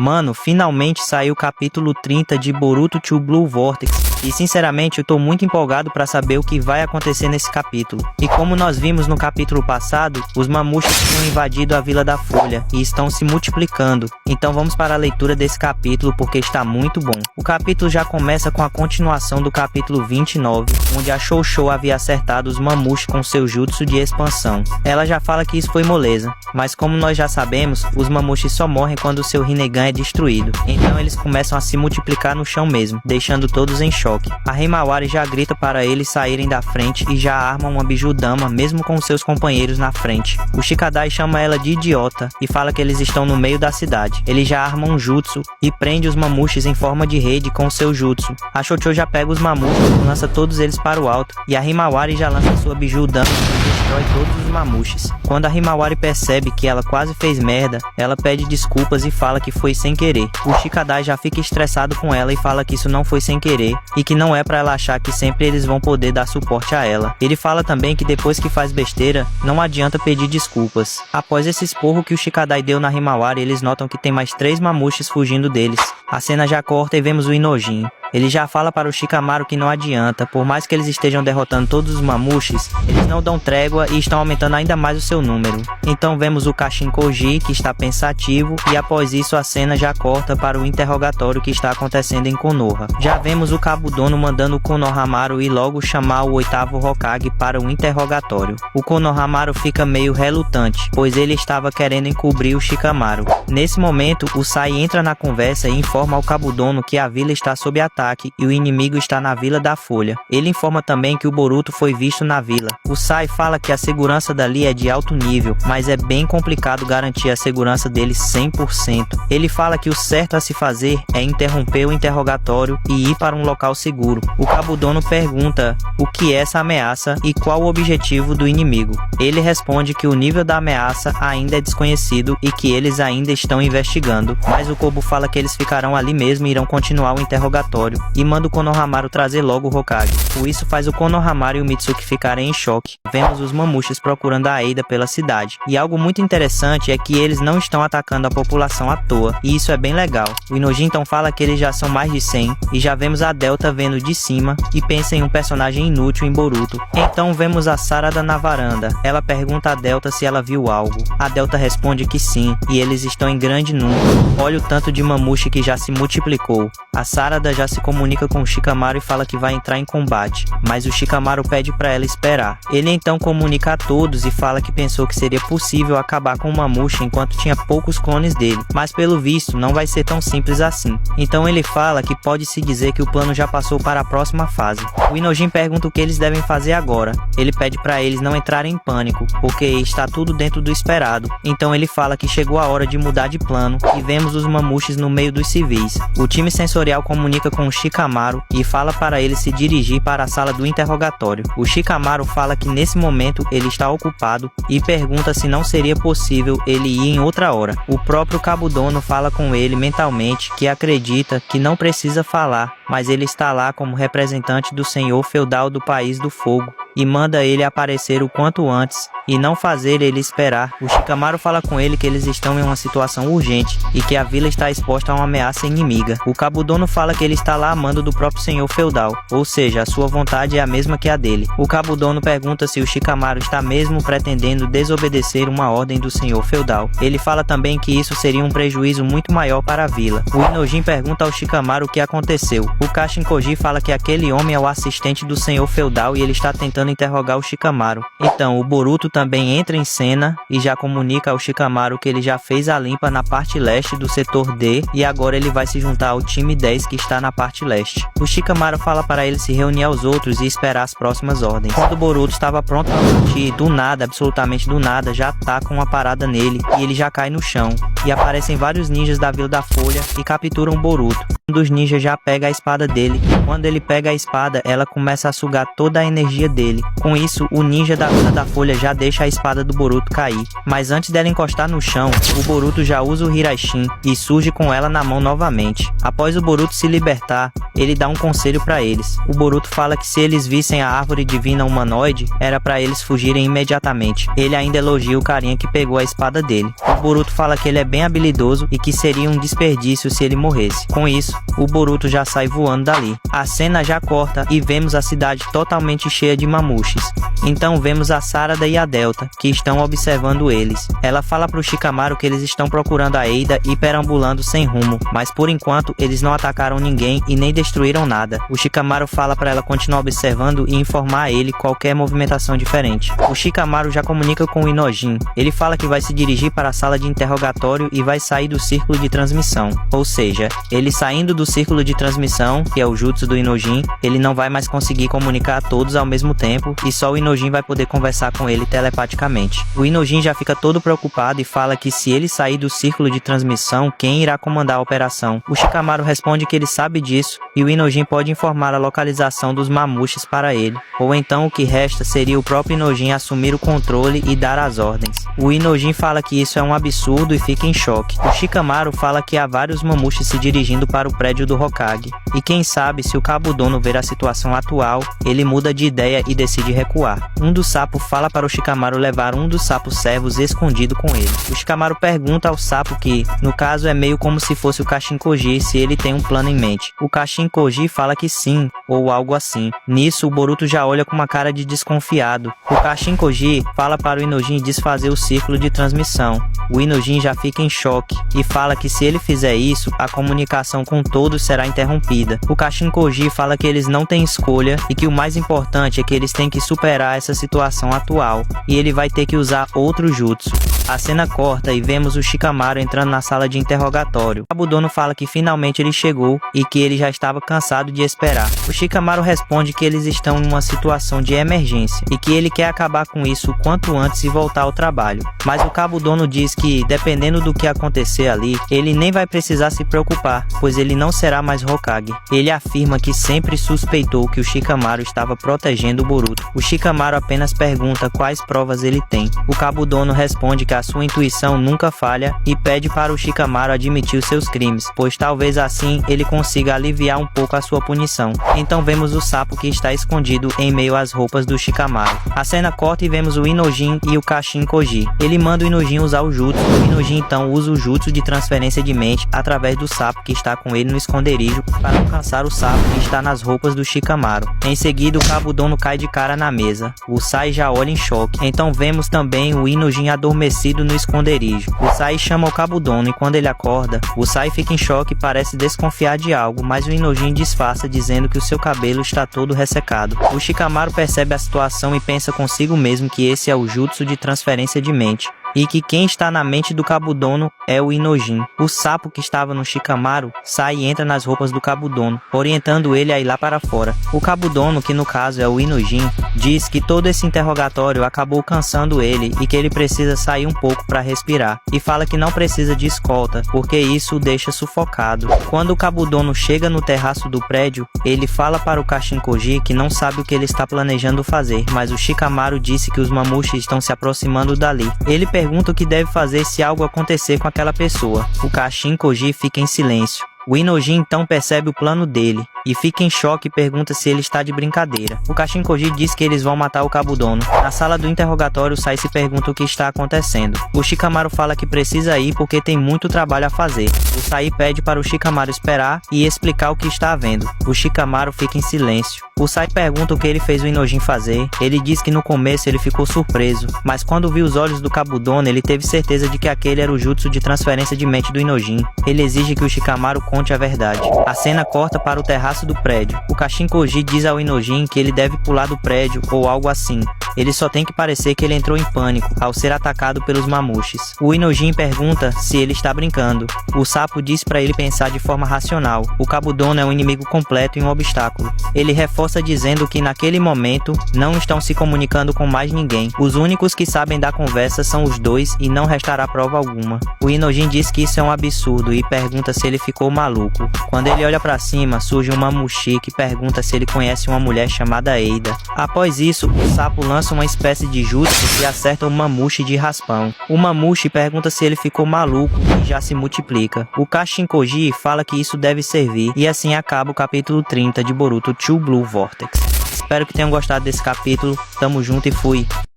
Mano, finalmente saiu o capítulo 30 de Boruto to Blue Vortex e sinceramente eu tô muito empolgado pra saber o que vai acontecer nesse capítulo. E como nós vimos no capítulo passado, os Mamushis tinham invadido a Vila da Folha e estão se multiplicando. Então vamos para a leitura desse capítulo porque está muito bom. O capítulo já começa com a continuação do capítulo 29, onde a Shoushou havia acertado os Mamushis com seu jutsu de expansão. Ela já fala que isso foi moleza, mas como nós já sabemos, os Mamushis só morrem quando o seu Rinnegan é destruído. Então eles começam a se multiplicar no chão mesmo, deixando todos em choque. A Himawari já grita para eles saírem da frente e já arma uma Bijudama mesmo com seus companheiros na frente. O Shikadai chama ela de idiota e fala que eles estão no meio da cidade. Ele já arma um jutsu e prende os Mamushis em forma de rede com seu jutsu. A Chocho já pega os Mamushis e lança todos eles para o alto e a Himawari já lança sua Bijudama e destrói todos os Mamushis. Quando a Himawari percebe que ela quase fez merda, ela pede desculpas e fala que foi sem querer. O Shikadai já fica estressado com ela e fala que isso não foi sem querer e que não é pra ela achar que sempre eles vão poder dar suporte a ela. Ele fala também que depois que faz besteira, não adianta pedir desculpas. Após esse esporro que o Shikadai deu na Himawari, eles notam que tem mais 3 Mamushis fugindo deles. A cena já corta e vemos o Inojin. Ele já fala para o Shikamaru que não adianta, por mais que eles estejam derrotando todos os Mamushis, eles não dão trégua e estão aumentando ainda mais o seu número. Então vemos o Kashin Koji, que está pensativo, e após isso a cena já corta para o interrogatório que está acontecendo em Konoha. Já vemos o Kabudono mandando o Konohamaru ir logo chamar o 8º Hokage para o interrogatório. O Konohamaru fica meio relutante, pois ele estava querendo encobrir o Shikamaru. Nesse momento, o Sai entra na conversa e informa ao Kabudono que a vila está sob ataque e o inimigo está na Vila da Folha. Ele informa também que o Boruto foi visto na vila. O Sai fala que a segurança dali é de alto nível, mas é bem complicado garantir a segurança dele 100%. Ele fala que o certo a se fazer é interromper o interrogatório e ir para um local seguro. O Kabudono pergunta o que é essa ameaça e qual o objetivo do inimigo. Ele responde que o nível da ameaça ainda é desconhecido e que eles ainda estão investigando, mas o Kobu fala que eles ficarão ali mesmo e irão continuar o interrogatório e manda o Konohamaru trazer logo o Hokage. Por isso faz o Konohamaru e o Mitsuki ficarem em choque. Vemos os Mamushis procurando a Eida pela cidade. E algo muito interessante é que eles não estão atacando a população à toa, e isso é bem legal. O Inojin então fala que eles já são mais de 100, e já vemos a Delta vendo de cima e pensa em um personagem inútil em Boruto. Então vemos a Sarada na varanda. Ela pergunta a Delta se ela viu algo. A Delta responde que sim, e eles estão em grande número. Olha o tanto de Mamushi que já se multiplicou. A Sarada já se comunica com o Shikamaru e fala que vai entrar em combate, mas o Shikamaru pede para ela esperar. Ele então comunica a todos e fala que pensou que seria possível acabar com o Mamushi enquanto tinha poucos clones dele, mas pelo visto não vai ser tão simples assim. Então ele fala que pode-se dizer que o plano já passou para a próxima fase. O Inojin pergunta o que eles devem fazer agora. Ele pede para eles não entrarem em pânico, porque está tudo dentro do esperado. Então ele fala que chegou a hora de mudar de plano e vemos os Mamushis no meio dos civis. O time sensorial comunica com o Shikamaru e fala para ele se dirigir para a sala do interrogatório. O Shikamaru fala que nesse momento ele está ocupado e pergunta se não seria possível ele ir em outra hora. O próprio Kabudono fala com ele mentalmente que acredita que não precisa falar, mas ele está lá como representante do senhor feudal do País do Fogo e manda ele aparecer o quanto antes e não fazer ele esperar. O Shikamaru fala com ele que eles estão em uma situação urgente e que a vila está exposta a uma ameaça inimiga. O Kabudono fala que ele está lá a mando do próprio senhor feudal, ou seja, a sua vontade é a mesma que a dele. O Kabudono pergunta se o Shikamaru está mesmo pretendendo desobedecer uma ordem do senhor feudal. Ele fala também que isso seria um prejuízo muito maior para a vila. O Inojin pergunta ao Shikamaru o que aconteceu. O Kashin Koji fala que aquele homem é o assistente do senhor feudal e ele está tentando interrogar o Shikamaru. Então o Boruto também entra em cena e já comunica ao Shikamaru que ele já fez a limpa na parte leste do setor D e agora ele vai se juntar ao time 10 que está na parte leste. O Shikamaru fala para ele se reunir aos outros e esperar as próximas ordens. Quando o Boruto estava pronto para partir, do nada, absolutamente do nada, já atacam uma parada nele e ele já cai no chão. E aparecem vários ninjas da Vila da Folha e capturam o Boruto. Um dos ninjas já pega a espada dele. Quando ele pega a espada, ela começa a sugar toda a energia dele. Com isso, o ninja da Vila da Folha já deixa a espada do Boruto cair. Mas antes dela encostar no chão, o Boruto já usa o Hiraishin e surge com ela na mão novamente. Após o Boruto se libertar, ele dá um conselho para eles. O Boruto fala que se eles vissem a árvore divina humanoide, era para eles fugirem imediatamente. Ele ainda elogia o carinha que pegou a espada dele. O Boruto fala que ele é bem habilidoso e que seria um desperdício se ele morresse. Com isso, o Boruto já sai voando dali. A cena já corta e vemos a cidade totalmente cheia de mamushis. Então vemos a Sarada e a Delta, que estão observando eles. Ela fala pro Shikamaru que eles estão procurando a Eida e perambulando sem rumo, mas por enquanto eles não atacaram ninguém e nem destruíram nada. O Shikamaru fala para ela continuar observando e informar a ele qualquer movimentação diferente. O Shikamaru já comunica com o Inojin. Ele fala que vai se dirigir para a sala de interrogatório e vai sair do círculo de transmissão. Ou seja, ele saindo do círculo de transmissão, que é o jutsu do Inojin, ele não vai mais conseguir comunicar a todos ao mesmo tempo e só o Inojin vai poder conversar com ele telepaticamente. O Inojin já fica todo preocupado e fala que se ele sair do círculo de transmissão, quem irá comandar a operação? O Shikamaru responde que ele sabe disso e o Inojin pode informar a localização dos mamushis para ele. Ou então o que resta seria o próprio Inojin assumir o controle e dar as ordens. O Inojin fala que isso é um absurdo e fica em choque. O Shikamaru fala que há vários mamushis se dirigindo para o prédio do Hokage. E quem sabe se o Cabo Dono ver a situação atual, ele muda de ideia e decide recuar. Um dos sapos fala para o Shikamaru levar um dos sapos servos escondido com ele. O Shikamaru pergunta ao sapo que, no caso, é meio como se fosse o Kashin Koji se ele tem um plano em mente. O Kashin Koji fala que sim, ou algo assim. Nisso, o Boruto já olha com uma cara de desconfiado. O Kashin Koji fala para o Inojin desfazer o círculo de transmissão. O Inojin já fica em choque e fala que se ele fizer isso, a comunicação com todos será interrompida. O Kashin Koji fala que eles não têm escolha e que o mais importante é que eles têm que superar essa situação atual e ele vai ter que usar outro jutsu. A cena corta e vemos o Shikamaru entrando na sala de interrogatório. O Cabo Dono fala que finalmente ele chegou e que ele já estava cansado de esperar. O Shikamaru responde que eles estão em uma situação de emergência e que ele quer acabar com isso o quanto antes e voltar ao trabalho. Mas o Cabo Dono diz que, dependendo do que acontecer ali, ele nem vai precisar se preocupar, pois ele não será mais Hokage. Ele afirma que sempre suspeitou que o Shikamaru estava protegendo o Boruto. O Shikamaru apenas pergunta quais provas ele tem. O Cabo Dono responde que a sua intuição nunca falha e pede para o Shikamaru admitir os seus crimes, pois talvez assim ele consiga aliviar um pouco a sua punição. Então vemos o sapo que está escondido em meio às roupas do Shikamaru. A cena corta e vemos o Inojin e o Kashin Koji. Ele manda o Inojin usar o jutsu. O Inojin então usa o jutsu de transferência de mente através do sapo que está com ele no esconderijo para alcançar o sapo que está nas roupas do Shikamaru. Em seguida, o Cabo Dono cai de cara na mesa. O Sai já olha em choque. Então vemos também o Inojin adormecido no esconderijo. O Sai chama o Cabo Dono e quando ele acorda, o Sai fica em choque e parece desconfiar de algo, mas o Inojin disfarça dizendo que o seu cabelo está todo ressecado. O Shikamaru percebe a situação e pensa consigo mesmo que esse é o jutsu de transferência de mente e que quem está na mente do Cabo Dono é o Inojin. O sapo que estava no Shikamaru sai e entra nas roupas do Cabo Dono, orientando ele a ir lá para fora. O Cabo Dono, que no caso é o Inojin, diz que todo esse interrogatório acabou cansando ele e que ele precisa sair um pouco para respirar, e fala que não precisa de escolta, porque isso o deixa sufocado. Quando o Cabo Dono chega no terraço do prédio, ele fala para o Kashin Koji que não sabe o que ele está planejando fazer, mas o Shikamaru disse que os mamushis estão se aproximando dali. Ele pergunta o que deve fazer se algo acontecer com aquela pessoa. O Kashin Koji fica em silêncio. O Inojin então percebe o plano dele e fica em choque e pergunta se ele está de brincadeira. O Kashin Koji diz que eles vão matar o Cabo Dono. Na sala do interrogatório, o Sai se pergunta o que está acontecendo. O Shikamaru fala que precisa ir porque tem muito trabalho a fazer. O Sai pede para o Shikamaru esperar e explicar o que está havendo. O Shikamaru fica em silêncio. O Sai pergunta o que ele fez o Inojin fazer. Ele diz que no começo ele ficou surpreso, mas quando viu os olhos do Cabo Dono, ele teve certeza de que aquele era o jutsu de transferência de mente do Inojin. Ele exige que o Shikamaru conte a verdade. A cena corta para o terraço do prédio. O Kashin Koji diz ao Inojin que ele deve pular do prédio ou algo assim. Ele só tem que parecer que ele entrou em pânico ao ser atacado pelos mamushis. O Inojin pergunta se ele está brincando. O sapo diz para ele pensar de forma racional. O Cabo Dono é um inimigo completo e um obstáculo. Ele reforça dizendo que naquele momento não estão se comunicando com mais ninguém. Os únicos que sabem da conversa são os dois e não restará prova alguma. O Inojin diz que isso é um absurdo e pergunta se ele ficou maluco. Quando ele olha para cima, surge um mamushi que pergunta se ele conhece uma mulher chamada Eida. Após isso, o sapo lança lança uma espécie de jutsu e acerta o Mamushi de raspão. O Mamushi pergunta se ele ficou maluco e já se multiplica. O Kashinkoji fala que isso deve servir e assim acaba o capítulo 30 de Boruto 2 Blue Vortex. Espero que tenham gostado desse capítulo, tamo junto e fui!